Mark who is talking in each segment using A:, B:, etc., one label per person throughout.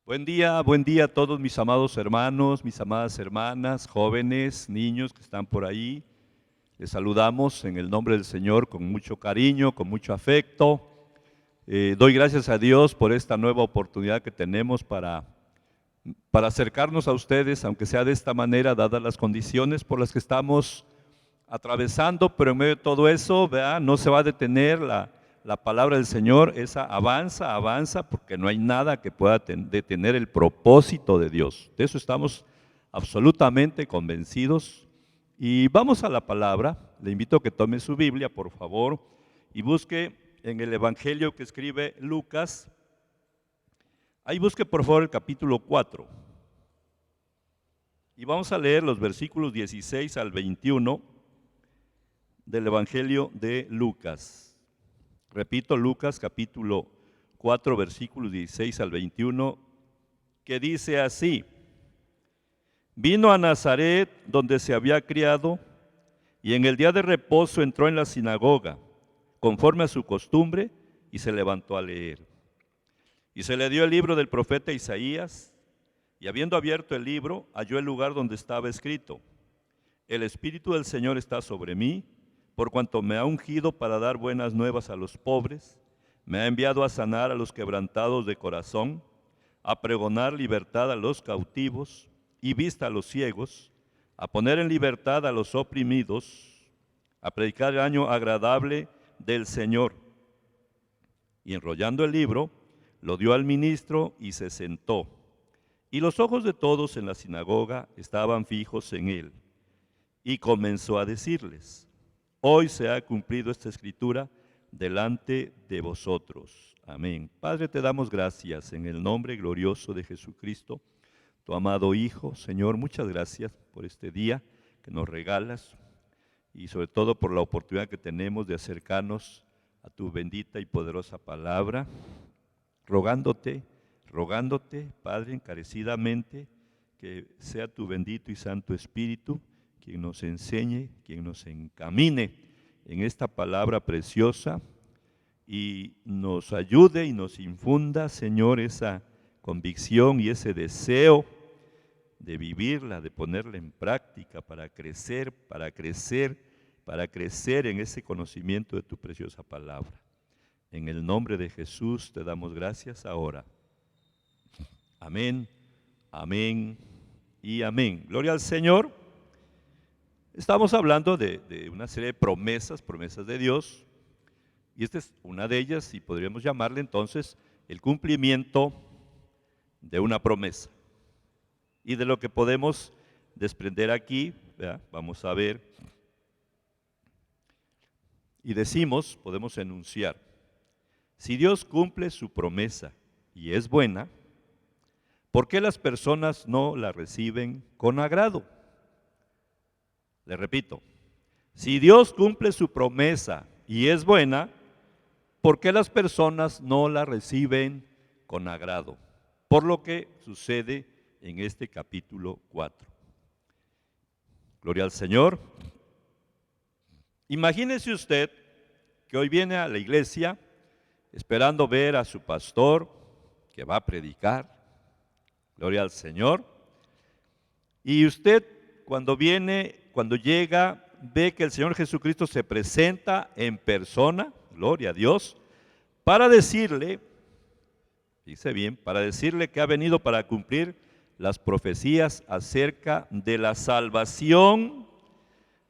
A: Buen día a todos mis amados hermanos, mis amadas hermanas, jóvenes, niños que están por ahí. Les saludamos en el nombre del Señor con mucho cariño, con mucho afecto. Doy gracias a Dios por esta nueva oportunidad que tenemos para acercarnos a ustedes, aunque sea de esta manera, dadas las condiciones por las que estamos atravesando, pero en medio de todo eso, ¿verdad? No se va a detener la palabra del Señor, esa avanza, porque no hay nada que pueda detener el propósito de Dios. De eso estamos absolutamente convencidos. Y vamos a la palabra. Le invito a que tome su Biblia, por favor, y busque en el Evangelio que escribe Lucas. Ahí busque, por favor, el capítulo 4. Y vamos a leer los versículos 16 al 21 del Evangelio de Lucas. Repito, Lucas capítulo 4, versículos 16 al 21, que dice así: Vino a Nazaret, donde se había criado, y en el día de reposo entró en la sinagoga, conforme a su costumbre, y se levantó a leer. Y se le dio el libro del profeta Isaías, y habiendo abierto el libro, halló el lugar donde estaba escrito: El Espíritu del Señor está sobre mí, por cuanto me ha ungido para dar buenas nuevas a los pobres, me ha enviado a sanar a los quebrantados de corazón, a pregonar libertad a los cautivos y vista a los ciegos, a poner en libertad a los oprimidos, a predicar el año agradable del Señor. Y enrollando el libro, lo dio al ministro y se sentó. Y los ojos de todos en la sinagoga estaban fijos en él. Y comenzó a decirles: Hoy se ha cumplido esta escritura delante de vosotros. Amén. Padre, te damos gracias en el nombre glorioso de Jesucristo, tu amado Hijo. Señor, muchas gracias por este día que nos regalas y sobre todo por la oportunidad que tenemos de acercarnos a tu bendita y poderosa palabra, rogándote, Padre, encarecidamente, que sea tu bendito y santo Espíritu quien nos enseñe, quien nos encamine en esta palabra preciosa y nos ayude y nos infunda, Señor, esa convicción y ese deseo de vivirla, de ponerla en práctica para crecer en ese conocimiento de tu preciosa palabra. En el nombre de Jesús te damos gracias ahora. Amén, amén y amén. Gloria al Señor. Estamos hablando de una serie de promesas de Dios, y esta es una de ellas, y podríamos llamarle entonces el cumplimiento de una promesa. Y de lo que podemos desprender aquí, ¿verdad? Vamos a ver, y podemos enunciar: si Dios cumple su promesa y es buena, ¿por qué las personas no la reciben con agrado? Le repito, si Dios cumple su promesa y es buena, ¿por qué las personas no la reciben con agrado? Por lo que sucede en este capítulo 4. Gloria al Señor. Imagínese usted que hoy viene a la iglesia esperando ver a su pastor que va a predicar. Gloria al Señor. Y usted cuando llega, ve que el Señor Jesucristo se presenta en persona, gloria a Dios, para decirle, dice bien, para decirle que ha venido para cumplir las profecías acerca de la salvación,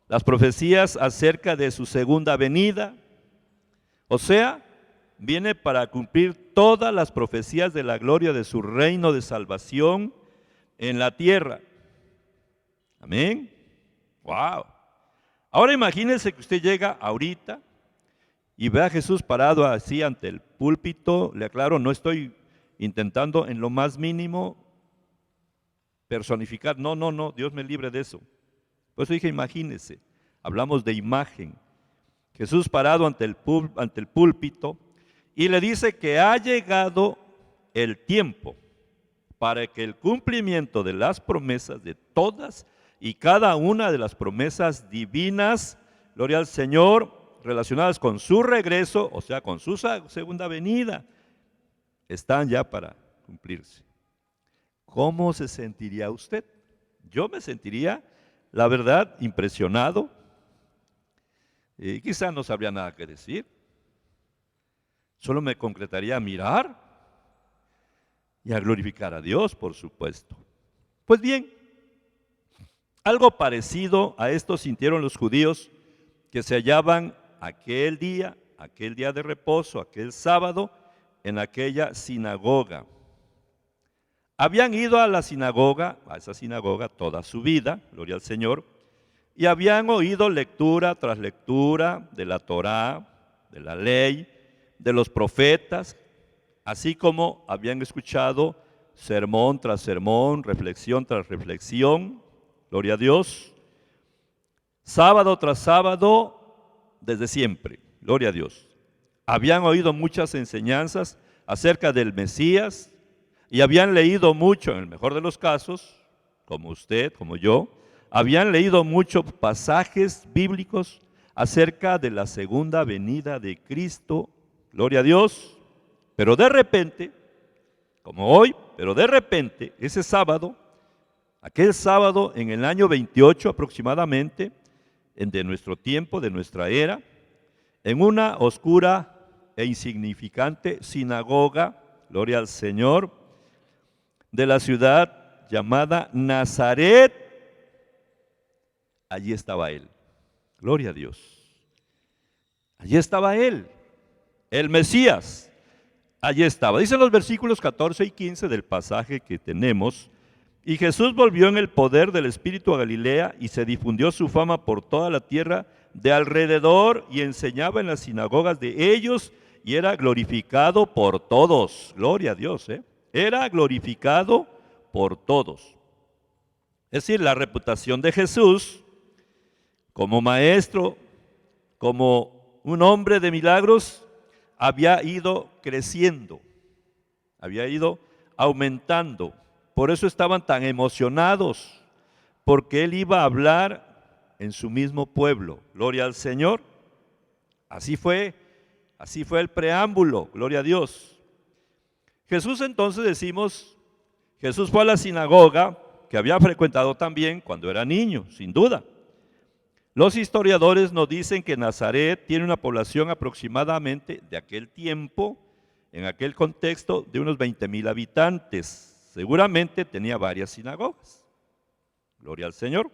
A: las profecías acerca de su segunda venida. O sea, viene para cumplir todas las profecías de la gloria de su reino de salvación en la tierra. Amén. Wow. Ahora imagínense que usted llega ahorita y ve a Jesús parado así ante el púlpito. Le aclaro, no estoy intentando en lo más mínimo personificar. No, Dios me libre de eso. Por eso dije imagínense, hablamos de imagen. Jesús parado ante el púlpito y le dice que ha llegado el tiempo para que el cumplimiento de las promesas de todas y cada una de las promesas divinas, gloria al Señor, relacionadas con su regreso, o sea, con su segunda venida, están ya para cumplirse. ¿cómo se sentiría usted? Yo me sentiría, la verdad, impresionado. Quizás no sabría nada que decir. Solo me concretaría a mirar y a glorificar a Dios, por supuesto. Pues bien, algo parecido a esto sintieron los judíos que se hallaban aquel día de reposo, aquel sábado, en aquella sinagoga. Habían ido a la sinagoga, a esa sinagoga toda su vida, gloria al Señor, y habían oído lectura tras lectura de la Torá, de la ley, de los profetas, así como habían escuchado sermón tras sermón, reflexión tras reflexión, gloria a Dios, sábado tras sábado, desde siempre, gloria a Dios. Habían oído muchas enseñanzas acerca del Mesías y habían leído mucho, en el mejor de los casos, como usted, como yo, habían leído muchos pasajes bíblicos acerca de la segunda venida de Cristo, gloria a Dios. Pero de repente, como hoy, pero de repente, ese sábado, aquel sábado en el año 28 aproximadamente, de nuestro tiempo, de nuestra era, en una oscura e insignificante sinagoga, gloria al Señor, de la ciudad llamada Nazaret, allí estaba Él, gloria a Dios. Allí estaba Él, el Mesías, allí estaba. Dicen los versículos 14 y 15 del pasaje que tenemos: y Jesús volvió en el poder del Espíritu a Galilea y se difundió su fama por toda la tierra de alrededor y enseñaba en las sinagogas de ellos y era glorificado por todos. Gloria a Dios, Era glorificado por todos. Es decir, la reputación de Jesús como maestro, como un hombre de milagros, había ido creciendo, había ido aumentando. Por eso estaban tan emocionados, porque Él iba a hablar en su mismo pueblo. Gloria al Señor. Así fue el preámbulo, gloria a Dios. Jesús entonces decimos, Jesús fue a la sinagoga que había frecuentado también cuando era niño, sin duda. Los historiadores nos dicen que Nazaret tiene una población aproximadamente de aquel tiempo, en aquel contexto, de unos 20,000 habitantes. Seguramente tenía varias sinagogas. Gloria al Señor.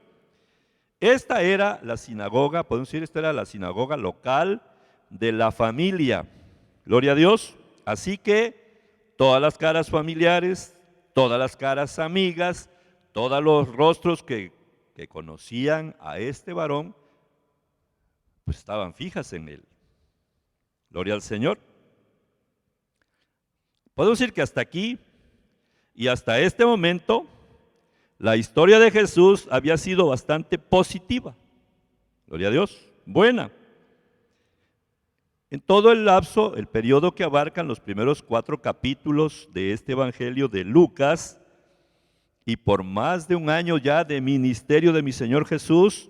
A: Esta era la sinagoga, podemos decir, esta era la sinagoga local de la familia. Gloria a Dios. Así que todas las caras familiares, todas las caras amigas, todos los rostros que conocían a este varón, pues estaban fijas en él. Gloria al Señor. Podemos decir que hasta aquí y hasta este momento, la historia de Jesús había sido bastante positiva. Gloria a Dios, buena. En todo el lapso, el periodo que abarcan los primeros 4 capítulos de este Evangelio de Lucas, y por más de un año ya de ministerio de mi Señor Jesús,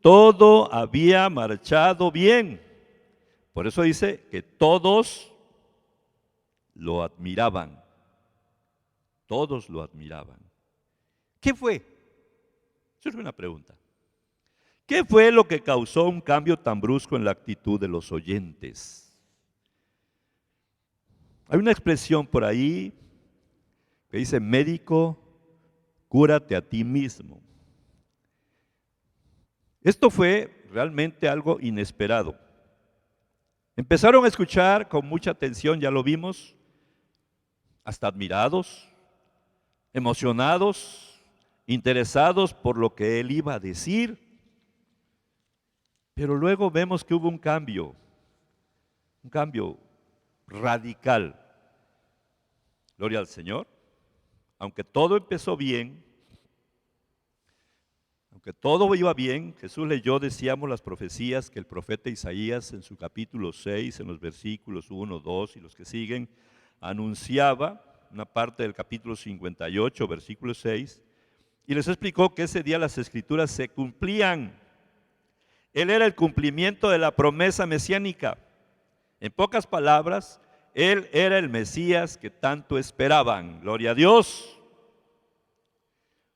A: todo había marchado bien. Por eso dice que todos lo admiraban. Todos lo admiraban. ¿Qué fue? Surge una pregunta. ¿Qué fue lo que causó un cambio tan brusco en la actitud de los oyentes? Hay una expresión por ahí que dice: médico, cúrate a ti mismo. Esto fue realmente algo inesperado. Empezaron a escuchar con mucha atención, ya lo vimos, hasta admirados, emocionados, interesados por lo que Él iba a decir. Pero luego vemos que hubo un cambio radical. Gloria al Señor. Aunque todo empezó bien, aunque todo iba bien, Jesús leyó, decíamos, las profecías que el profeta Isaías en su capítulo 6, en los versículos 1, 2 y los que siguen, anunciaba una parte del capítulo 58, versículo 6, y les explicó que ese día las escrituras se cumplían. Él era el cumplimiento de la promesa mesiánica. En pocas palabras, Él era el Mesías que tanto esperaban. Gloria a Dios.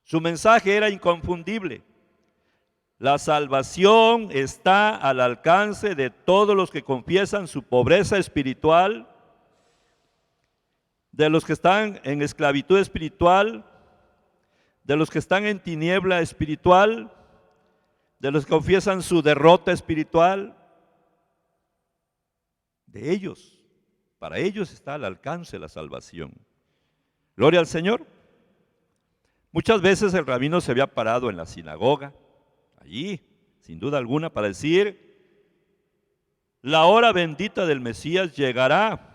A: Su mensaje era inconfundible. La salvación está al alcance de todos los que confiesan su pobreza espiritual, de los que están en esclavitud espiritual, de los que están en tiniebla espiritual, de los que confiesan su derrota espiritual, de ellos. Para ellos está al alcance la salvación. Gloria al Señor. Muchas veces el rabino se había parado en la sinagoga, allí, sin duda alguna, para decir: la hora bendita del Mesías llegará.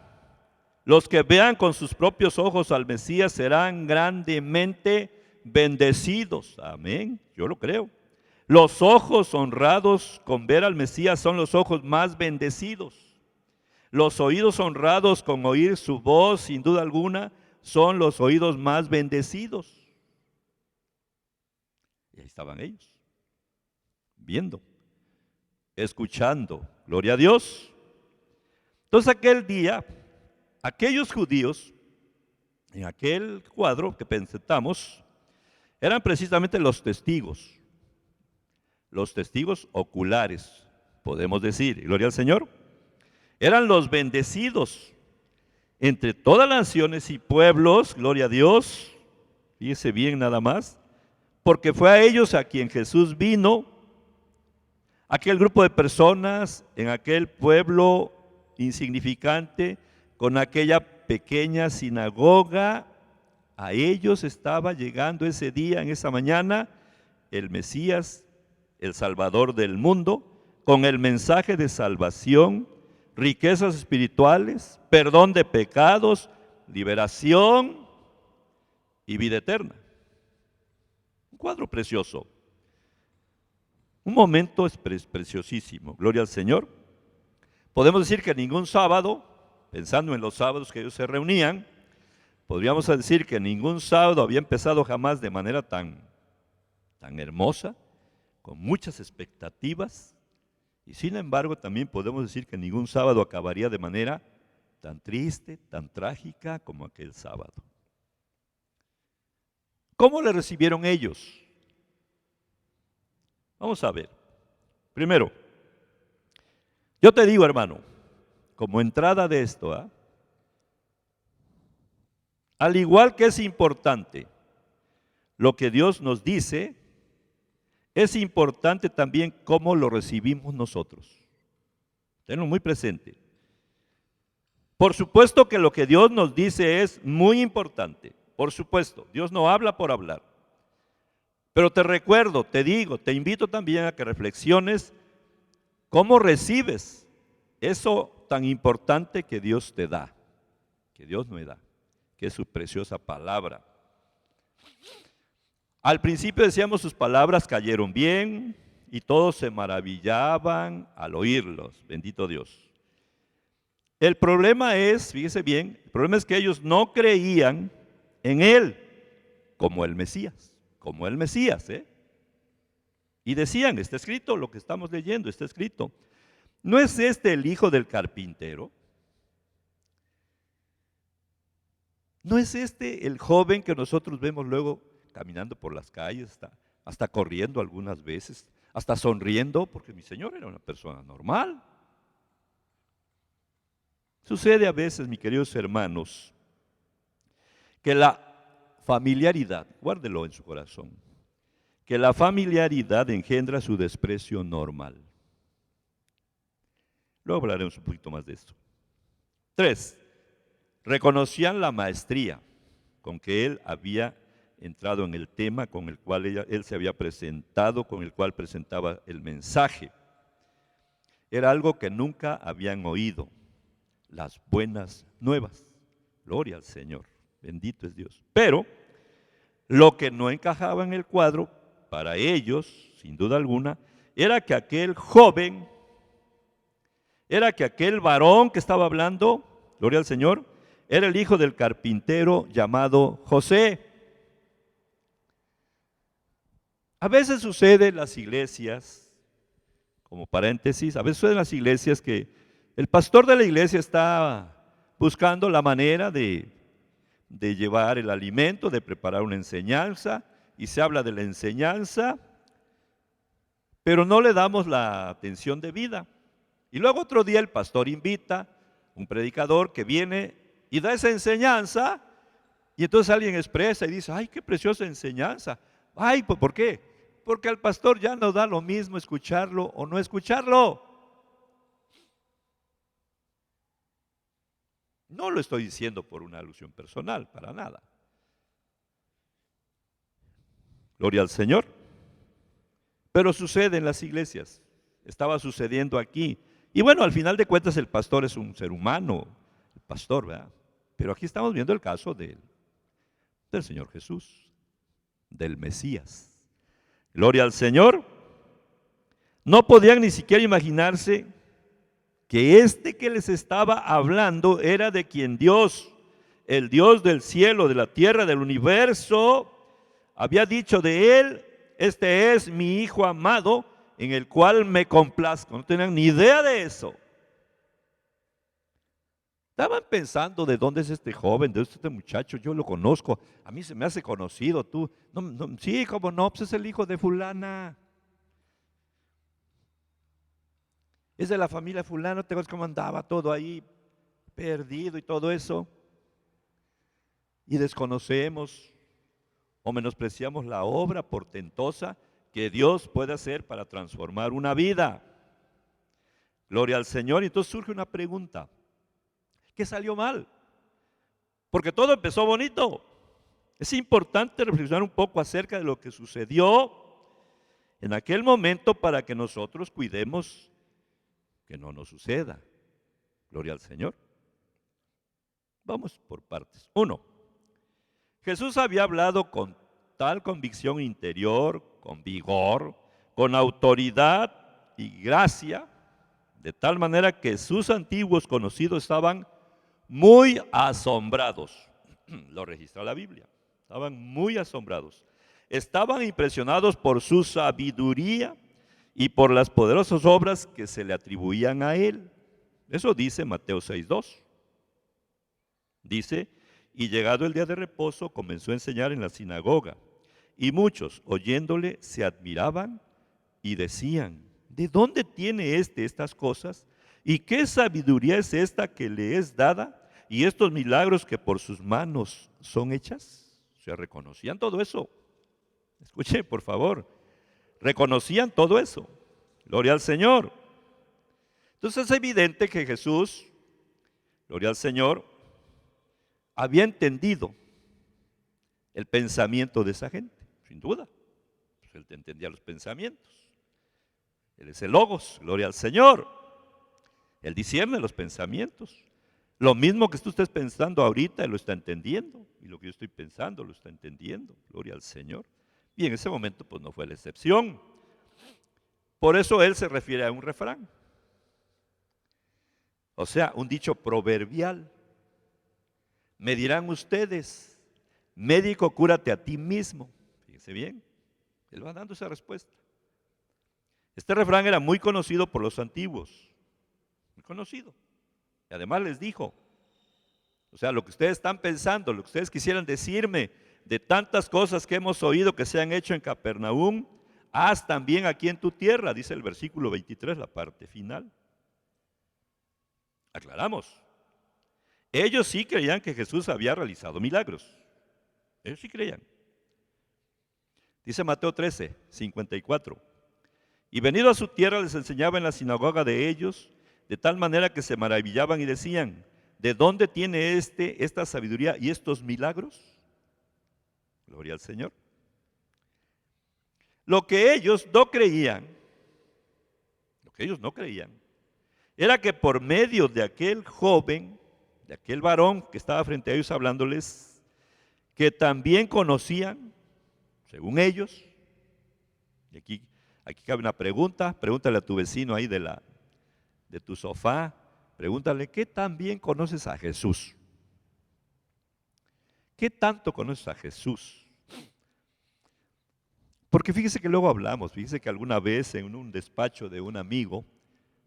A: Los que vean con sus propios ojos al Mesías serán grandemente bendecidos. Amén, yo lo creo. Los ojos honrados con ver al Mesías son los ojos más bendecidos. Los oídos honrados con oír su voz, sin duda alguna, son los oídos más bendecidos. Y ahí estaban ellos, viendo, escuchando, gloria a Dios. Entonces aquel día, aquellos judíos, en aquel cuadro que presentamos, eran precisamente los testigos oculares, podemos decir, gloria al Señor. Eran los bendecidos entre todas las naciones y pueblos, gloria a Dios, fíjese bien nada más, porque fue a ellos a quien Jesús vino, aquel grupo de personas en aquel pueblo insignificante, con aquella pequeña sinagoga, a ellos estaba llegando ese día, en esa mañana, el Mesías, el Salvador del mundo, con el mensaje de salvación, riquezas espirituales, perdón de pecados, liberación y vida eterna. Un cuadro precioso, un momento preciosísimo, gloria al Señor. Podemos decir que ningún sábado, pensando en los sábados que ellos se reunían, podríamos decir que ningún sábado había empezado jamás de manera tan hermosa, con muchas expectativas, y sin embargo también podemos decir que ningún sábado acabaría de manera tan triste, tan trágica como aquel sábado. ¿Cómo le recibieron ellos? Vamos a ver. Primero, yo te digo, hermano, como entrada de esto, al igual que es importante lo que Dios nos dice, es importante también cómo lo recibimos nosotros. Tenlo muy presente. Por supuesto que lo que Dios nos dice es muy importante. Por supuesto, Dios no habla por hablar. Pero te recuerdo, te digo, te invito también a que reflexiones cómo recibes eso tan importante que Dios te da, que Dios me da, que es su preciosa palabra. Al principio decíamos, sus palabras cayeron bien y todos se maravillaban al oírlos, bendito Dios. El problema es, fíjese bien, el problema es que ellos no creían en Él como el Mesías, Y decían, está escrito, lo que estamos leyendo, está escrito, ¿no es este el hijo del carpintero? ¿No es este el joven que nosotros vemos luego caminando por las calles, hasta corriendo algunas veces, hasta sonriendo, porque mi Señor era una persona normal? Sucede a veces, mis queridos hermanos, que la familiaridad, guárdelo en su corazón, que la familiaridad engendra su desprecio normal. Luego hablaremos un poquito más de esto. 3. Reconocían la maestría con que él había entrado en el tema con el cual él se había presentado, con el cual presentaba el mensaje. Era algo que nunca habían oído, las buenas nuevas. Gloria al Señor, bendito es Dios. Pero lo que no encajaba en el cuadro para ellos, sin duda alguna, era que aquel joven, era que aquel varón que estaba hablando, gloria al Señor, era el hijo del carpintero llamado José. A veces sucede en las iglesias, como paréntesis, a veces sucede en las iglesias que el pastor de la iglesia está buscando la manera de llevar el alimento, de preparar una enseñanza, y se habla de la enseñanza, pero no le damos la atención debida. Y luego otro día el pastor invita un predicador que viene y da esa enseñanza, y entonces alguien expresa y dice, ay, qué preciosa enseñanza. Ay, pues ¿por qué? Porque al pastor ya no da lo mismo escucharlo o no escucharlo. No lo estoy diciendo por una alusión personal, para nada. Gloria al Señor. Pero sucede en las iglesias. Estaba sucediendo aquí. Y bueno, al final de cuentas el pastor es un ser humano, el pastor, ¿verdad? Pero aquí estamos viendo el caso del Señor Jesús, del Mesías. Gloria al Señor. No podían ni siquiera imaginarse que este que les estaba hablando era de quien Dios, el Dios del cielo, de la tierra, del universo, había dicho de él, este es mi Hijo amado, en el cual me complazco. No tenían ni idea de eso. Estaban pensando de dónde es este joven, de dónde es este muchacho, yo lo conozco, a mí se me hace conocido, tú. No, sí, como no, pues es el hijo de fulana. Es de la familia fulano, te acuerdas cómo andaba todo ahí perdido y todo eso. Y desconocemos o menospreciamos la obra portentosa que Dios puede hacer para transformar una vida. Gloria al Señor. Y entonces surge una pregunta. ¿Qué salió mal? Porque todo empezó bonito. Es importante reflexionar un poco acerca de lo que sucedió en aquel momento para que nosotros cuidemos que no nos suceda. Gloria al Señor. Vamos por partes. 1. Jesús había hablado con tal convicción interior, con vigor, con autoridad y gracia, de tal manera que sus antiguos conocidos estaban muy asombrados. Lo registra la Biblia. Estaban muy asombrados. Estaban impresionados por su sabiduría y por las poderosas obras que se le atribuían a él. Eso dice Mateo 6:2. Dice, y llegado el día de reposo comenzó a enseñar en la sinagoga, y muchos oyéndole se admiraban y decían, ¿de dónde tiene estas cosas? ¿Y qué sabiduría es esta que le es dada? ¿Y estos milagros que por sus manos son hechas? O sea, reconocían todo eso. Escuche, por favor. Reconocían todo eso. Gloria al Señor. Entonces es evidente que Jesús, gloria al Señor, había entendido el pensamiento de esa gente, sin duda. Pues él entendía los pensamientos. Él es el Logos, gloria al Señor. Él discierne los pensamientos. Lo mismo que tú estés pensando ahorita, Él lo está entendiendo. Y lo que yo estoy pensando, lo está entendiendo. Gloria al Señor. Y en ese momento, pues no fue la excepción. Por eso Él se refiere a un refrán. O sea, un dicho proverbial. Me dirán ustedes, médico, cúrate a ti mismo. Fíjense bien, Él va dando esa respuesta. Este refrán era muy conocido por los antiguos. Muy conocido. Y además les dijo, o sea, lo que ustedes están pensando, lo que ustedes quisieran decirme de tantas cosas que hemos oído que se han hecho en Capernaum, haz también aquí en tu tierra, dice el versículo 23, la parte final. Aclaramos. Ellos sí creían que Jesús había realizado milagros. Ellos sí creían. Dice Mateo 13, 54. Y venido a su tierra les enseñaba en la sinagoga de ellos, de tal manera que se maravillaban y decían, ¿de dónde tiene esta sabiduría y estos milagros? Gloria al Señor. Lo que ellos no creían, era que por medio de aquel joven, de aquel varón que estaba frente a ellos hablándoles, que también conocían, según ellos, y aquí cabe una pregunta, pregúntale a tu vecino ahí de tu sofá, pregúntale, ¿qué tan bien conoces a Jesús? ¿Qué tanto conoces a Jesús? Porque fíjese que luego hablamos, fíjese que alguna vez en un despacho de un amigo,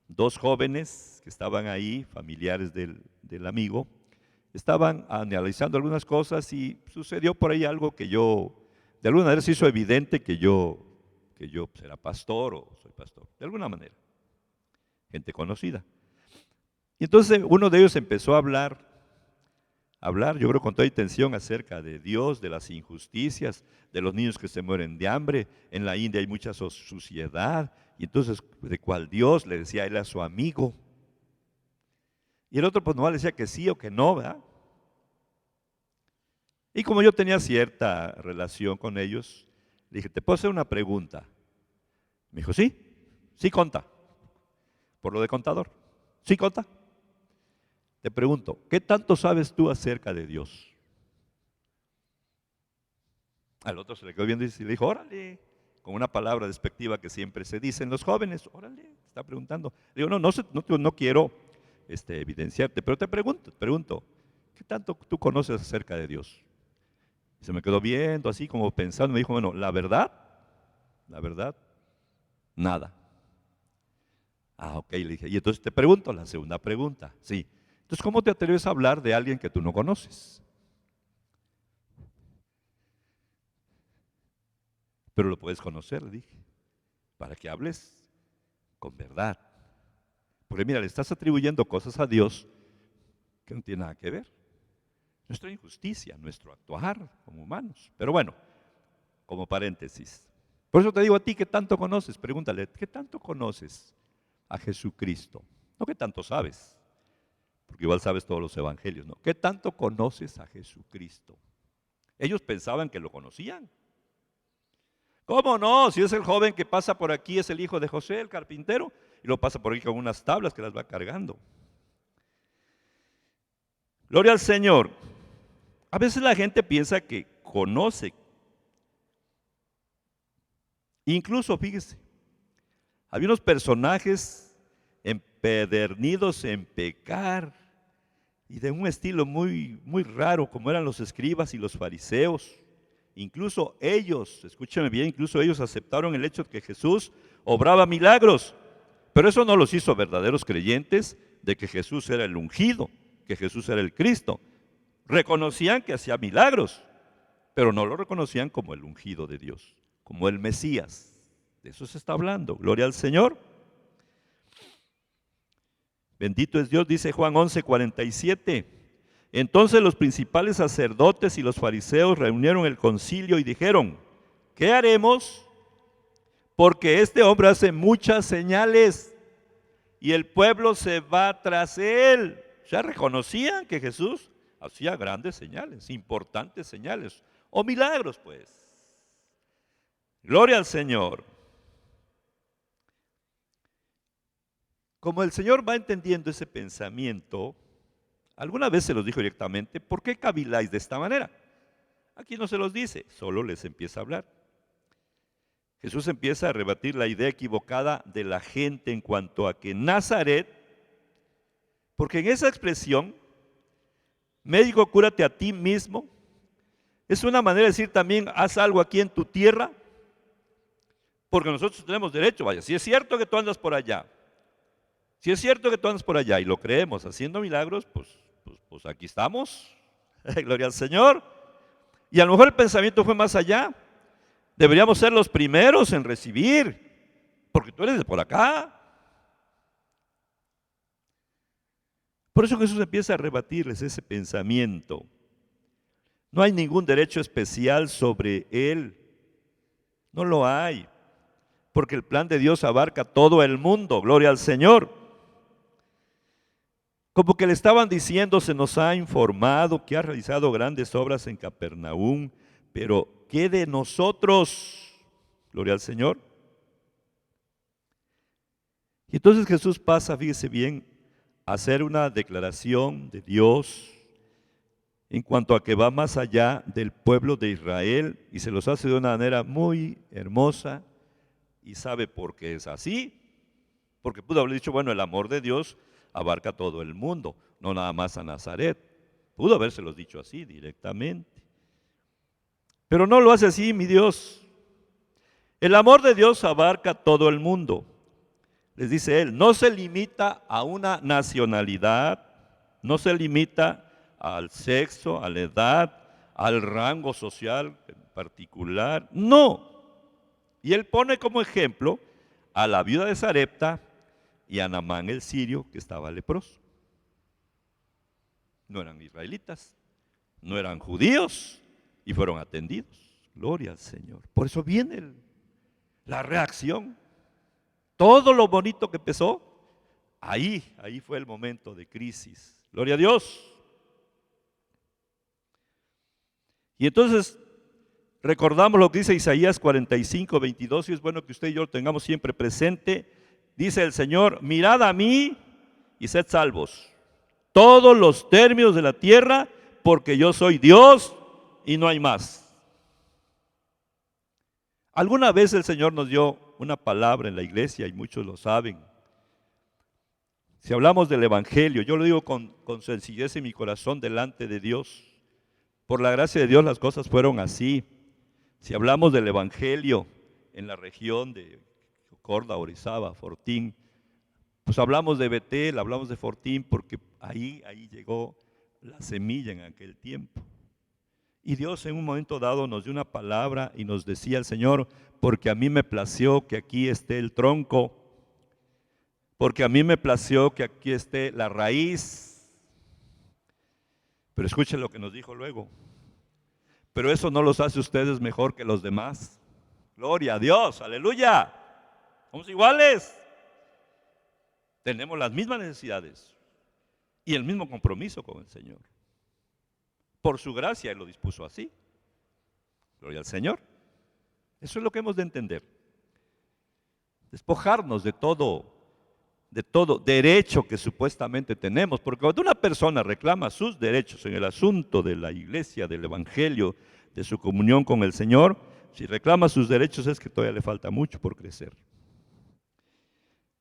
A: dos jóvenes que estaban ahí, familiares del amigo, estaban analizando algunas cosas y sucedió por ahí algo que yo de alguna manera se hizo evidente que yo pues, era pastor o soy pastor, de alguna manera, gente conocida. Y entonces uno de ellos empezó a hablar, yo creo con toda intención acerca de Dios, de las injusticias, de los niños que se mueren de hambre. En la India hay mucha suciedad, y entonces de cuál Dios le decía él a su amigo. Y el otro pues no le decía que sí o que no, ¿verdad? Y como yo tenía cierta relación con ellos, le dije, ¿te puedo hacer una pregunta? Me dijo, sí conta, por lo de contador, sí conta. Te pregunto, ¿qué tanto sabes tú acerca de Dios? Al otro se le quedó viendo y le dijo, órale, con una palabra despectiva que siempre se dicen los jóvenes, órale, está preguntando. Le digo, no quiero evidenciarte, pero te pregunto, ¿qué tanto tú conoces acerca de Dios? Y se me quedó viendo así como pensando, me dijo, bueno, la verdad, nada. Ok, le dije, y entonces te pregunto la segunda pregunta, sí. Entonces, ¿cómo te atreves a hablar de alguien que tú no conoces? Pero lo puedes conocer, le dije, para que hables con verdad. Porque mira, le estás atribuyendo cosas a Dios que no tienen nada que ver. Nuestra injusticia, nuestro actuar como humanos. Pero bueno, como paréntesis. Por eso te digo a ti, ¿qué tanto conoces? Pregúntale, ¿qué tanto conoces a Jesucristo? No, ¿qué tanto sabes? Porque igual sabes todos los evangelios, ¿no? ¿Qué tanto conoces a Jesucristo? Ellos pensaban que lo conocían. ¿Cómo no? Si es el joven que pasa por aquí, es el hijo de José, el carpintero, y lo pasa por aquí con unas tablas que las va cargando. Gloria al Señor. A veces la gente piensa que conoce. Incluso, fíjese, había unos personajes empedernidos en pecar y de un estilo muy, muy raro, como eran los escribas y los fariseos. Incluso ellos, escúchame bien, incluso ellos aceptaron el hecho de que Jesús obraba milagros, pero eso no los hizo verdaderos creyentes de que Jesús era el ungido, que Jesús era el Cristo. Reconocían que hacía milagros, pero no lo reconocían como el ungido de Dios, como el Mesías. De eso se está hablando. Gloria al Señor. Bendito es Dios, dice Juan 11:47. Entonces los principales sacerdotes y los fariseos reunieron el concilio y dijeron, ¿qué haremos? Porque este hombre hace muchas señales y el pueblo se va tras él. Ya reconocían que Jesús hacía grandes señales, importantes señales, o milagros pues. Gloria al Señor. Como el Señor va entendiendo ese pensamiento, alguna vez se los dijo directamente, ¿por qué caviláis de esta manera? Aquí no se los dice, solo les empieza a hablar. Jesús empieza a rebatir la idea equivocada de la gente en cuanto a que Nazaret, porque en esa expresión, médico, cúrate a ti mismo, es una manera de decir también, haz algo aquí en tu tierra, porque nosotros tenemos derecho, vaya, si es cierto que tú andas por allá, si es cierto que tú andas por allá y lo creemos haciendo milagros, pues aquí estamos, gloria al Señor. Y a lo mejor el pensamiento fue más allá, deberíamos ser los primeros en recibir, porque tú eres de por acá. Por eso Jesús empieza a rebatirles ese pensamiento. No hay ningún derecho especial sobre él, no lo hay, porque el plan de Dios abarca todo el mundo, gloria al Señor. Como que le estaban diciendo, se nos ha informado que ha realizado grandes obras en Capernaum, pero ¿qué de nosotros? Gloria al Señor. Y entonces Jesús pasa, fíjese bien, a hacer una declaración de Dios en cuanto a que va más allá del pueblo de Israel y se los hace de una manera muy hermosa y sabe por qué es así. Porque pudo haber dicho, bueno, el amor de Dios abarca todo el mundo, no nada más a Nazaret. Pudo habérselos dicho así directamente. Pero no lo hace así, mi Dios. El amor de Dios abarca todo el mundo. Les dice él, no se limita a una nacionalidad, no se limita al sexo, a la edad, al rango social. particular, no. Y él pone como ejemplo a la viuda de Sarepta y a Naamán el sirio que estaba leproso. No eran israelitas, no eran judíos y fueron atendidos. Gloria al Señor. Por eso viene la reacción. Todo lo bonito que empezó, ahí fue el momento de crisis. Gloria a Dios. Y entonces recordamos lo que dice Isaías 45, 22, y es bueno que usted y yo lo tengamos siempre presente. Dice el Señor: mirad a mí y sed salvos, todos los términos de la tierra, porque yo soy Dios y no hay más. Alguna vez el Señor nos dio una palabra en la iglesia y muchos lo saben. Si hablamos del Evangelio, yo lo digo con sencillez en mi corazón delante de Dios. Por la gracia de Dios las cosas fueron así. Si hablamos del Evangelio en la región de Corda, Orizaba, Fortín, pues hablamos de Betel, hablamos de Fortín, porque ahí llegó la semilla en aquel tiempo. Y Dios en un momento dado nos dio una palabra y nos decía el Señor: porque a mí me plació que aquí esté el tronco, porque a mí me plació que aquí esté la raíz. Pero escuchen lo que nos dijo luego: pero eso no los hace ustedes mejor que los demás. Gloria a Dios, aleluya. Somos iguales. Tenemos las mismas necesidades y el mismo compromiso con el Señor. Por su gracia Él lo dispuso así. Gloria al Señor. Eso es lo que hemos de entender. Despojarnos de todo derecho que supuestamente tenemos, porque cuando una persona reclama sus derechos en el asunto de la iglesia, del evangelio, de su comunión con el Señor, si reclama sus derechos es que todavía le falta mucho por crecer,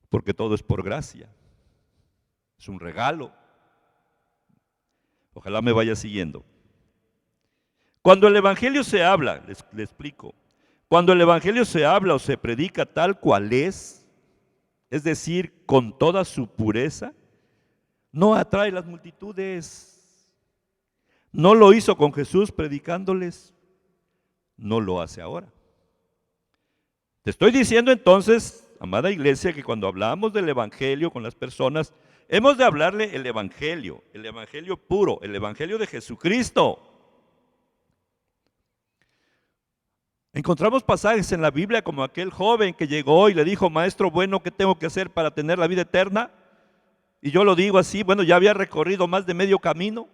A: porque todo es por gracia, es un regalo. Ojalá me vaya siguiendo. Cuando el evangelio se habla, le explico, cuando el evangelio se habla o se predica tal cual es decir, con toda su pureza, no atrae las multitudes. No lo hizo con Jesús predicándoles, no lo hace ahora. Te estoy diciendo entonces, amada iglesia, que cuando hablamos del evangelio con las personas, hemos de hablarle el evangelio puro, el evangelio de Jesucristo. Encontramos pasajes en la Biblia como aquel joven que llegó y le dijo: maestro bueno, ¿qué tengo que hacer para tener la vida eterna? Y yo lo digo así, bueno, ya había recorrido más de medio camino,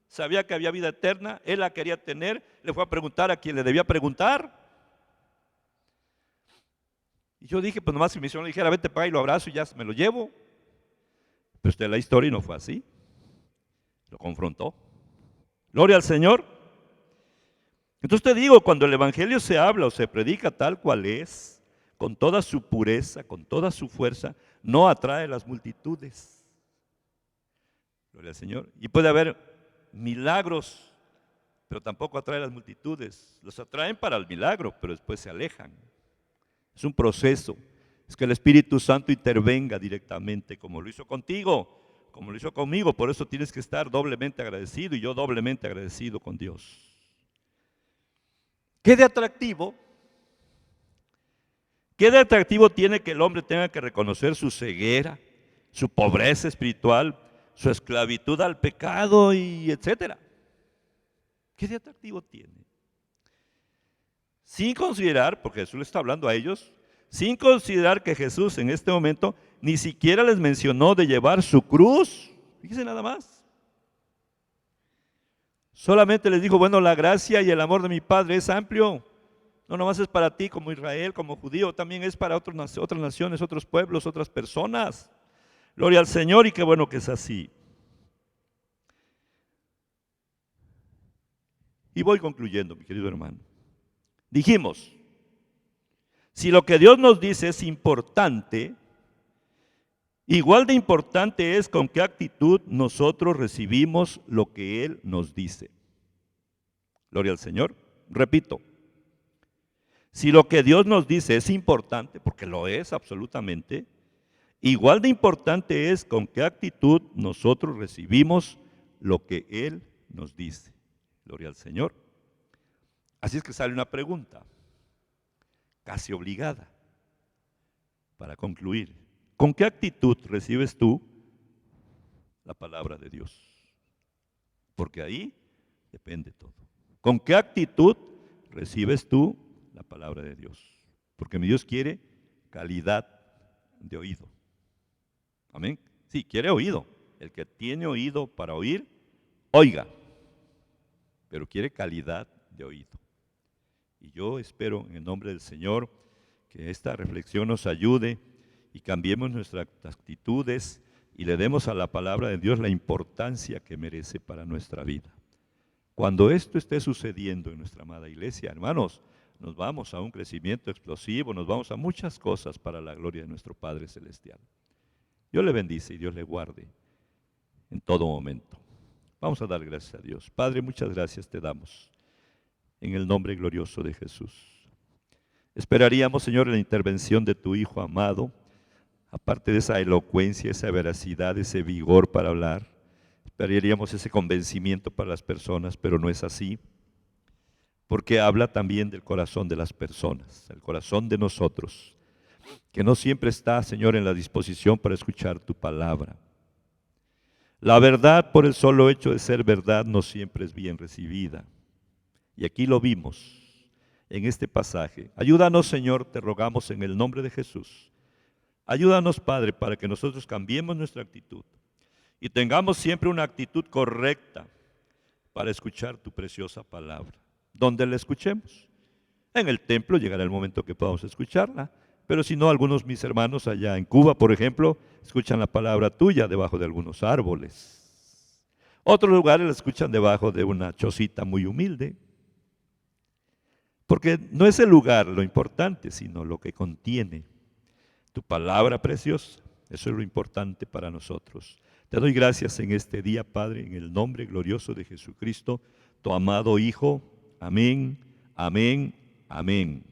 A: sabía que había vida eterna, él la quería tener, le fue a preguntar a quien le debía preguntar. Y yo dije, pues nomás si mi señor le dijera: vete para ahí, lo abrazo y ya me lo llevo. Pero usted, la historia no fue así, lo confrontó. Gloria al Señor. Entonces te digo, cuando el evangelio se habla o se predica tal cual es, con toda su pureza, con toda su fuerza, no atrae las multitudes. Gloria al Señor. Y puede haber milagros, pero tampoco atrae las multitudes. Los atraen para el milagro, pero después se alejan. Es un proceso. Es que el Espíritu Santo intervenga directamente, como lo hizo contigo, como lo hizo conmigo. Por eso tienes que estar doblemente agradecido, y yo doblemente agradecido con Dios. ¿Qué de atractivo tiene que el hombre tenga que reconocer su ceguera, su pobreza espiritual, su esclavitud al pecado y etcétera? ¿Qué de atractivo tiene? Sin considerar, porque Jesús le está hablando a ellos, sin considerar que Jesús en este momento ni siquiera les mencionó de llevar su cruz. Fíjense nada más. Solamente les dijo: bueno, la gracia y el amor de mi Padre es amplio. No nomás es para ti como Israel, como judío, también es para otras naciones, otros pueblos, otras personas. Gloria al Señor, y qué bueno que es así. Y voy concluyendo, mi querido hermano. Dijimos, si lo que Dios nos dice es importante, igual de importante es con qué actitud nosotros recibimos lo que Él nos dice. Gloria al Señor. Repito, si lo que Dios nos dice es importante, porque lo es absolutamente, igual de importante es con qué actitud nosotros recibimos lo que Él nos dice. Gloria al Señor. Así es que sale una pregunta, casi obligada, para concluir. ¿Con qué actitud recibes tú la palabra de Dios? Porque ahí depende todo. ¿Con qué actitud recibes tú la palabra de Dios? Porque mi Dios quiere calidad de oído. Amén. Sí, quiere oído. El que tiene oído para oír, oiga. Pero quiere calidad de oído. Y yo espero en el nombre del Señor que esta reflexión nos ayude y cambiemos nuestras actitudes y le demos a la palabra de Dios la importancia que merece para nuestra vida. Cuando esto esté sucediendo en nuestra amada iglesia, hermanos, nos vamos a un crecimiento explosivo, nos vamos a muchas cosas para la gloria de nuestro Padre Celestial. Dios le bendice y Dios le guarde en todo momento. Vamos a dar gracias a Dios. Padre, muchas gracias te damos en el nombre glorioso de Jesús. Esperaríamos, Señor, la intervención de tu Hijo amado, aparte de esa elocuencia, esa veracidad, ese vigor para hablar. Esperaríamos ese convencimiento para las personas, pero no es así, porque habla también del corazón de las personas, el corazón de nosotros, que no siempre está, Señor, en la disposición para escuchar tu palabra. La verdad, por el solo hecho de ser verdad, no siempre es bien recibida. Y aquí lo vimos en este pasaje. Ayúdanos, Señor, te rogamos en el nombre de Jesús. Ayúdanos, Padre, para que nosotros cambiemos nuestra actitud y tengamos siempre una actitud correcta para escuchar tu preciosa palabra. Donde la escuchemos. En el templo llegará el momento que podamos escucharla, pero si no, algunos mis hermanos allá en Cuba, por ejemplo, escuchan la palabra tuya debajo de algunos árboles. Otros lugares la escuchan debajo de una chocita muy humilde. Porque no es el lugar lo importante, sino lo que contiene tu palabra preciosa. Eso es lo importante para nosotros. Te doy gracias en este día, Padre, en el nombre glorioso de Jesucristo, tu amado Hijo. Amén, amén, amén.